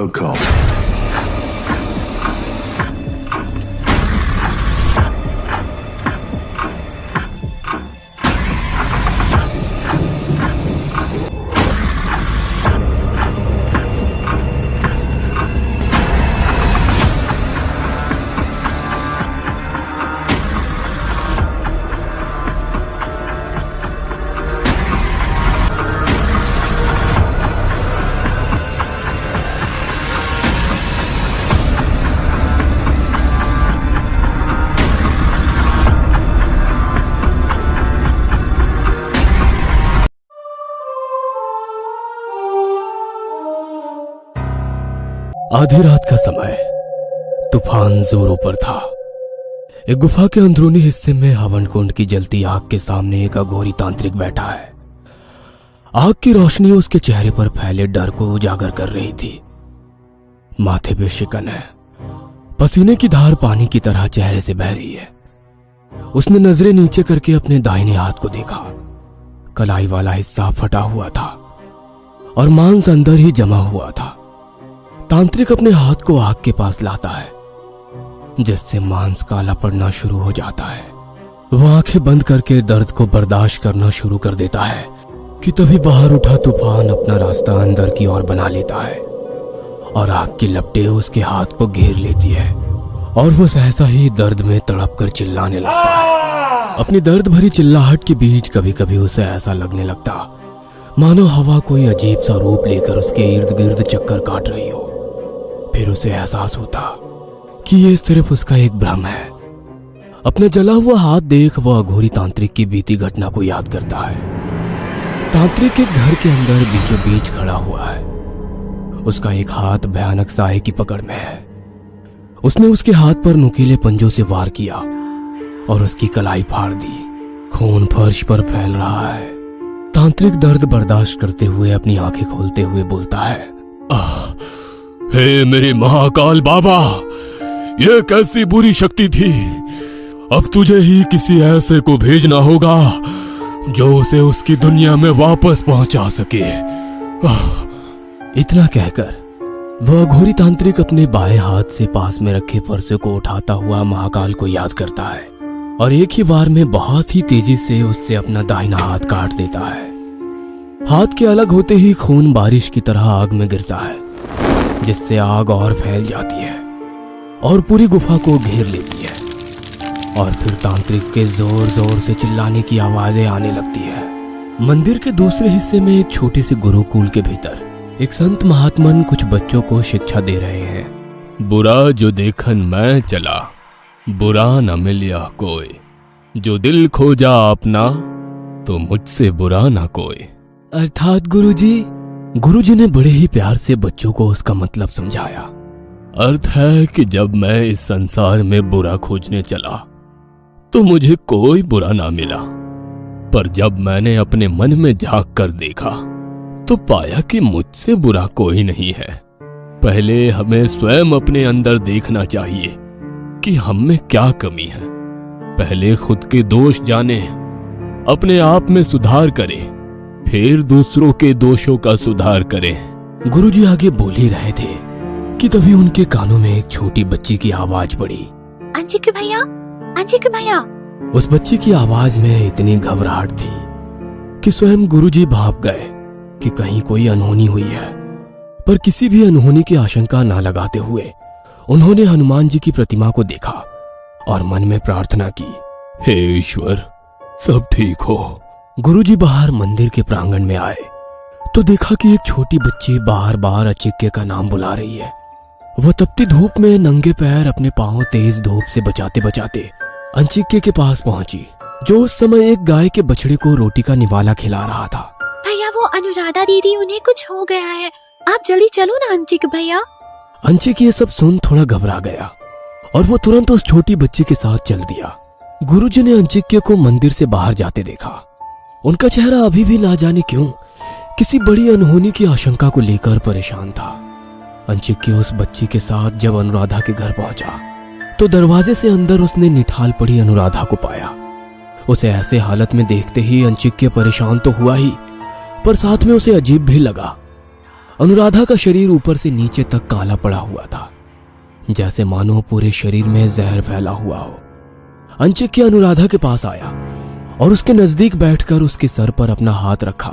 Welcome. आधी रात का समय, तूफान जोरों पर था। एक गुफा के अंदरूनी हिस्से में हवन कुंड की जलती आग के सामने एक अघोरी तांत्रिक बैठा है। आग की रोशनी उसके चेहरे पर फैले डर को उजागर कर रही थी। माथे पे शिकन है, पसीने की धार पानी की तरह चेहरे से बह रही है। उसने नजरें नीचे करके अपने दाहिने हाथ को देखा। कलाई वाला हिस्सा फटा हुआ था और मांस अंदर ही जमा हुआ था। तांत्रिक अपने हाथ को आग के पास लाता है, जिससे मांस काला पड़ना शुरू हो जाता है। वह आंखें बंद करके दर्द को बर्दाश्त करना शुरू कर देता है कि तभी बाहर उठा तूफान अपना रास्ता अंदर की ओर बना लेता है और आग की लपटें उसके हाथ को घेर लेती है और वह सहसा ही दर्द में तड़प कर चिल्लाने लगता है। अपनी दर्द भरी चिल्लाहट के बीच कभी कभी उसे ऐसा लगने लगता मानो हवा कोई अजीब सा रूप लेकर उसके इर्द गिर्द चक्कर काट रही हो। फिर उसे एहसास होता कि ये सिर्फ उसका एक भ्रम है। अपना जला हुआ हाथ देख वह अघोरी तांत्रिक की बीती घटना को याद करता है। तांत्रिक एक घर के अंदर बीचों बीच खड़ा हुआ है। उसका एक हाथ भयानक साए की पकड़ में है। उसने उसके हाथ पर नुकीले पंजों से वार किया और उसकी कलाई फाड़ दी। खून फर्श पर फैल रहा है। तांत्रिक दर्द बर्दाश्त करते हुए अपनी आंखें खोलते हुए बोलता है, हे मेरे महाकाल बाबा, यह कैसी बुरी शक्ति थी। अब तुझे ही किसी ऐसे को भेजना होगा जो उसे उसकी दुनिया में वापस पहुंचा सके। इतना कहकर वह अघोरी तांत्रिक अपने बाएं हाथ से पास में रखे फरसे को उठाता हुआ महाकाल को याद करता है और एक ही बार में बहुत ही तेजी से उससे अपना दाहिना हाथ काट देता है। हाथ के अलग होते ही खून बारिश की तरह आग में गिरता है, जिससे आग और फैल जाती है और पूरी गुफा को घेर लेती है। और फिर तांत्रिक के जोर जोर से चिल्लाने की आवाजें आने लगती है। मंदिर के दूसरे हिस्से में एक छोटे से गुरुकुल के भीतर एक संत महात्मन कुछ बच्चों को शिक्षा दे रहे हैं। बुरा जो देखन मैं चला, बुरा न मिलिया कोई, जो दिल खोजा अपना, तो मुझसे बुरा ना कोई। अर्थात गुरुजी ने बड़े ही प्यार से बच्चों को उसका मतलब समझाया। अर्थ है कि जब मैं इस संसार में बुरा खोजने चला तो मुझे कोई बुरा ना मिला, पर जब मैंने अपने मन में झांक कर देखा तो पाया कि मुझसे बुरा कोई नहीं है। पहले हमें स्वयं अपने अंदर देखना चाहिए कि हम में क्या कमी है। पहले खुद के दोष जाने, अपने आप में सुधार करें, फिर दूसरों के दोषों का सुधार करें। गुरुजी आगे बोल ही रहे थे कि तभी उनके कानों में एक छोटी बच्ची की आवाज पड़ी। अंजिक भैया। उस बच्ची की आवाज में इतनी घबराहट थी कि स्वयं गुरुजी भाप गए कि कहीं कोई अनहोनी हुई है। पर किसी भी अनहोनी की आशंका ना लगाते हुए उन्होंने हनुमान जी की प्रतिमा को देखा और मन में प्रार्थना की, हे ईश्वर, सब ठीक हो। गुरुजी बाहर मंदिर के प्रांगण में आए तो देखा कि एक छोटी बच्ची बार बार अचिक्य का नाम बुला रही है। वह तपती धूप में नंगे पैर अपने पांव तेज धूप से बचाते बचाते अंचिक्य के पास पहुंची, जो उस समय एक गाय के बछड़े को रोटी का निवाला खिला रहा था। भैया, वो अनुराधा दीदी, उन्हें कुछ हो गया है, आप जल्दी चलो ना अंचिक भैया। अंचिक ये सब सुन थोड़ा घबरा गया और वो तुरंत उस छोटी बच्ची के साथ चल दिया। गुरुजी ने अंचिक्य को मंदिर से बाहर जाते देखा। उनका चेहरा अभी भी ना जाने क्यों किसी बड़ी अनहोनी की आशंका को लेकर परेशान था। अंचिक्य उस बच्ची के साथ जब अनुराधा के घर पहुंचा तो दरवाजे से अंदर उसने निठाल पड़ी अनुराधा को पाया। उसे ऐसे हालत में देखते ही अंचिक्य परेशान तो हुआ ही, पर साथ में उसे अजीब भी लगा। अनुराधा का शरीर ऊपर से नीचे तक काला पड़ा हुआ था, जैसे मानो पूरे शरीर में जहर फैला हुआ हो। अंचिक्य अनुराधा के पास आया और उसके नजदीक बैठकर उसके सर पर अपना हाथ रखा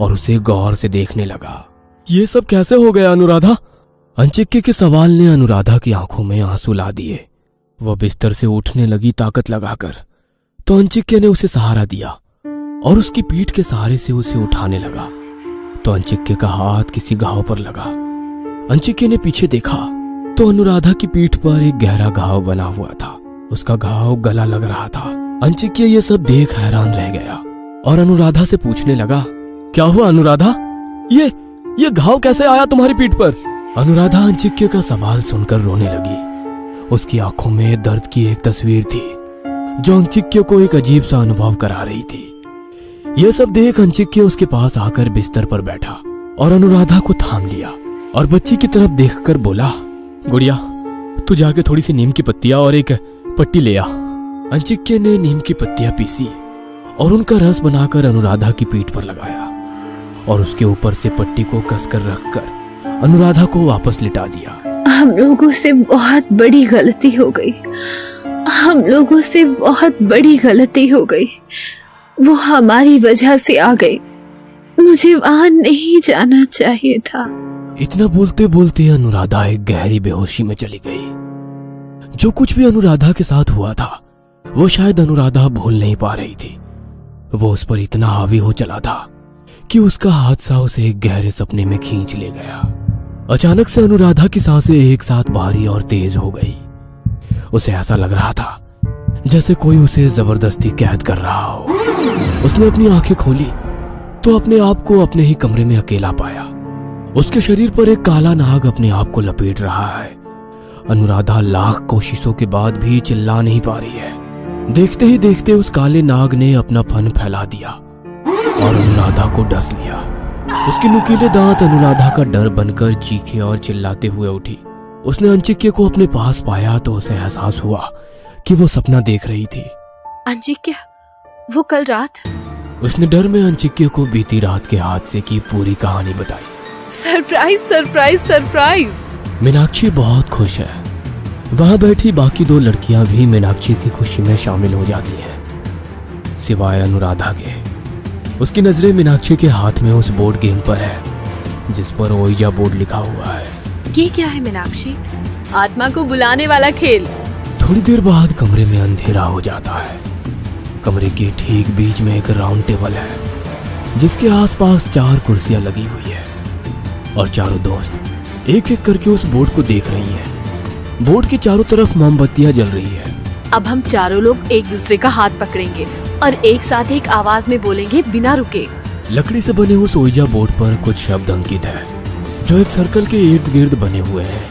और उसे गौर से देखने लगा। ये सब कैसे हो गया अनुराधा? अंचिक्य के सवाल ने अनुराधा की आंखों में आंसू ला दिए। वह बिस्तर से उठने लगी ताकत लगाकर, तो अंचिक्य ने उसे सहारा दिया और उसकी पीठ के सहारे से उसे उठाने लगा। तो अंचिक्य का हाथ किसी घाव पर लगा। अंचिक्य ने पीछे देखा तो अनुराधा की पीठ पर एक गहरा घाव बना हुआ था। उसका घाव गला लग रहा था। अंचिक्य ये सब देख हैरान रह गया और अनुराधा से पूछने लगा, क्या हुआ अनुराधा? ये घाव कैसे आया तुम्हारी पीठ पर? अनुराधा अंचिक्य का सवाल सुनकर रोने लगी। उसकी आंखों में दर्द की एक तस्वीर थी जो अंचिक्य को एक अजीब सा अनुभव करा रही थी। यह सब देख अंचिक्य उसके पास आकर बिस्तर पर बैठा और अनुराधा को थाम लिया और बच्ची की तरफ देखकर बोला, गुड़िया तू जाके थोड़ी सी नीम की पत्तियां और एक पट्टी ले आ। अंचिक्य ने नीम की पत्तियां पीसी और उनका रस बनाकर अनुराधा की पीठ पर लगाया और उसके ऊपर से पट्टी को कसकर रखकर अनुराधा को वापस लिटा दिया। हम लोगों से बहुत बड़ी गलती हो गई। हम लोगों से बहुत बड़ी गलती हो गई। वो हमारी वजह से आ गई। मुझे वहां नहीं जाना चाहिए था। इतना बोलते बोलते अनुराधा एक गहरी बेहोशी में चली गई। जो कुछ भी अनुराधा के साथ हुआ था वो शायद अनुराधा भूल नहीं पा रही थी। वो उस पर इतना हावी हो चला था कि उसका हादसा उसे एक गहरे सपने में खींच ले गया। अचानक से अनुराधा की सांसें एक साथ भारी और तेज हो गई। उसे ऐसा लग रहा था जैसे कोई उसे जबरदस्ती कैद कर रहा हो। उसने अपनी आंखें खोली तो अपने आप को अपने ही कमरे में अकेला पाया। उसके शरीर पर एक काला नाग अपने आप को लपेट रहा है। अनुराधा लाख कोशिशों के बाद भी चिल्ला नहीं पा रही है। देखते ही देखते उस काले नाग ने अपना फन फैला दिया और अनुराधा को डस लिया। उसके नुकीले दांत अनुराधा का डर बनकर चीखे और चिल्लाते हुए उठी। उसने अंचिक्य को अपने पास पाया तो उसे एहसास हुआ कि वो सपना देख रही थी। अंचिक्य, वो कल रात। उसने डर में अंचिक्य को बीती रात के हादसे की पूरी कहानी बताई। Surprise surprise surprise. मीनाक्षी बहुत खुश है। वहां बैठी बाकी दो लड़कियां भी मीनाक्षी की खुशी में शामिल हो जाती हैं, सिवाय अनुराधा के। उसकी नजरें मीनाक्षी के हाथ में उस बोर्ड गेम पर है जिस पर ओइजा बोर्ड लिखा हुआ है। ये क्या है मीनाक्षी? आत्मा को बुलाने वाला खेल। थोड़ी देर बाद कमरे में अंधेरा हो जाता है। कमरे के ठीक बीच में एक राउंड टेबल है जिसके आसपास 4 कुर्सियां लगी हुई है और चारों दोस्त एक एक करके उस बोर्ड को देख रही हैं। बोर्ड की चारों तरफ मोमबत्तियां जल रही है। अब हम चारों लोग एक दूसरे का हाथ पकड़ेंगे और एक साथ एक आवाज में बोलेंगे बिना रुके। लकड़ी से बने उस ओइजा बोर्ड पर कुछ शब्द अंकित है जो एक सर्कल के इर्द गिर्द बने हुए हैं,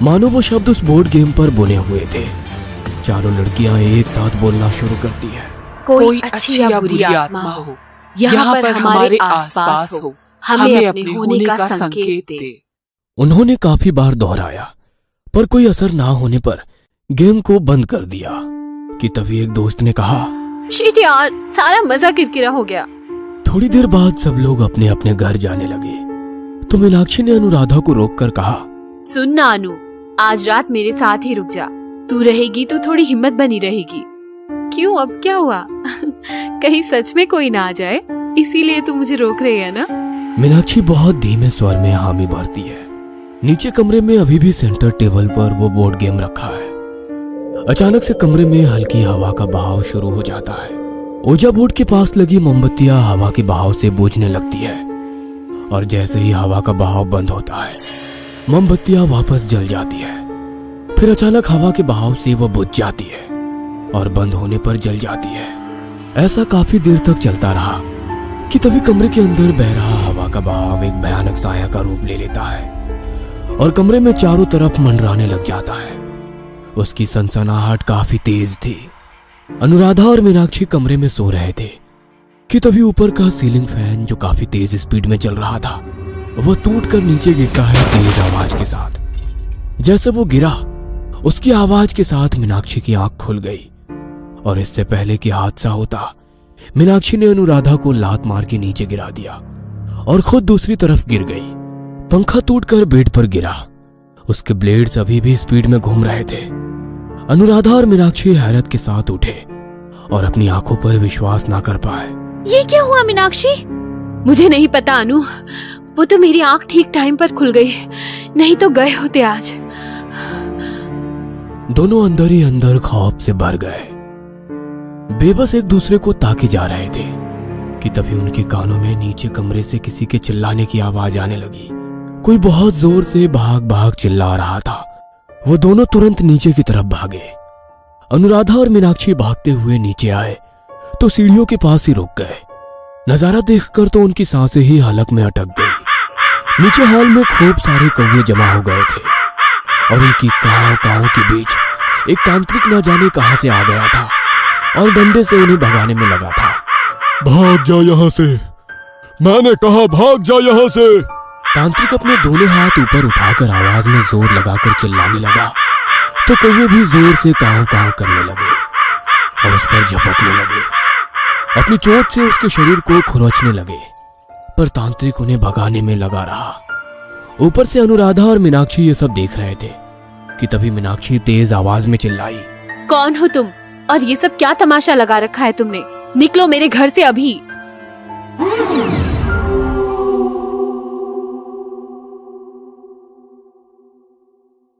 मानो वो शब्द उस बोर्ड गेम पर बुने हुए थे। चारों लड़कियां एक साथ बोलना शुरू करती है। कोई अच्छी या बुरी आत्मा हो, यहाँ पर हमारे आसपास हो, हमें अपने होने का संकेत दे। उन्होंने काफी बार दोहराया पर कोई असर ना होने पर गेम को बंद कर दिया कि तभी एक दोस्त ने कहा, शिट यार, सारा मजा किरकिरा हो गया। थोड़ी देर बाद सब लोग अपने अपने घर जाने लगे तो मीनाक्षी ने अनुराधा को रोककर कहा, सुन ना अनु, आज रात मेरे साथ ही रुक जा। तू रहेगी तो थोड़ी हिम्मत बनी रहेगी। क्यों, अब क्या हुआ? कहीं सच में कोई ना आ जाए, इसीलिए तू मुझे रोक रही है ना? मीनाक्षी बहुत धीमे स्वर में हामी भरती है। नीचे कमरे में अभी भी सेंटर टेबल पर वो बोर्ड गेम रखा है। अचानक से कमरे में हल्की हवा का बहाव शुरू हो जाता है। ओजा बोर्ड के पास लगी मोमबत्तियां हवा के बहाव से बुझने लगती है और जैसे ही हवा का बहाव बंद होता है मोमबत्तियां वापस जल जाती है। फिर अचानक हवा के बहाव से वो बुझ जाती है और बंद होने पर जल जाती है। ऐसा काफी देर तक चलता रहा कि तभी कमरे के अंदर बह रहा हवा का बहाव एक भयानक साया का रूप ले लेता है और कमरे में चारों तरफ मंडराने लग जाता है। उसकी सनसनाहट काफी तेज थी। अनुराधा और मीनाक्षी कमरे में सो रहे थे कि तभी ऊपर का सीलिंग फैन जो काफी तेज स्पीड में चल रहा था वह टूटकर नीचे गिरता है तेज आवाज के साथ। जैसे वो गिरा उसकी आवाज के साथ मीनाक्षी की आंख खुल गई और इससे पहले कि हादसा होता मीनाक्षी ने अनुराधा को लात मार के नीचे गिरा दिया और खुद दूसरी तरफ गिर गई। पंखा टूटकर बेड पर गिरा। उसके ब्लेड्स अभी भी स्पीड में घूम रहे थे। अनुराधा और मीनाक्षी हैरत के साथ उठे और अपनी आंखों पर विश्वास ना कर पाए। ये क्या हुआ मीनाक्षी? मुझे नहीं पता अनु, वो तो मेरी आंख ठीक टाइम पर खुल गई, नहीं तो गए होते आज। दोनों अंदर ही अंदर खौफ से भर गए, बेबस एक दूसरे को ताके जा रहे थे कि तभी उनके कानों में नीचे कमरे से किसी के चिल्लाने की आवाज आने लगी। कोई बहुत जोर से भाग भाग चिल्ला रहा था। वो दोनों तुरंत नीचे की तरफ भागे। अनुराधा और मीनाक्षी भागते हुए नीचे आए तो सीढ़ियों के पास ही रुक गए। नजारा देखकर तो उनकी सांसें ही हलक में अटक गई। नीचे हॉल में खूब सारे कौवे जमा हो गए थे और उनकी काव काव के बीच एक तांत्रिक न जाने कहां से आ गया था और डंडे से उन्हें भगाने में लगा था। भाग जा यहाँ से, मैंने कहा भाग जा यहाँ से। तांत्रिक अपने दोनों हाथ ऊपर उठाकर आवाज में जोर लगाकर चिल्लाने लगा तो कौवे भी जोर से काव काव करने लगे और उस पर झपटने लगे। अपनी चोट से उसके शरीर को खुरचने लगे, पर तांत्रिक उन्हें भगाने में लगा रहा। ऊपर से अनुराधा और मीनाक्षी ये सब देख रहे थे कि तभी मीनाक्षी तेज आवाज में चिल्लाई, कौन हो तुम और ये सब क्या तमाशा लगा रखा है तुमने? निकलो मेरे घर से अभी।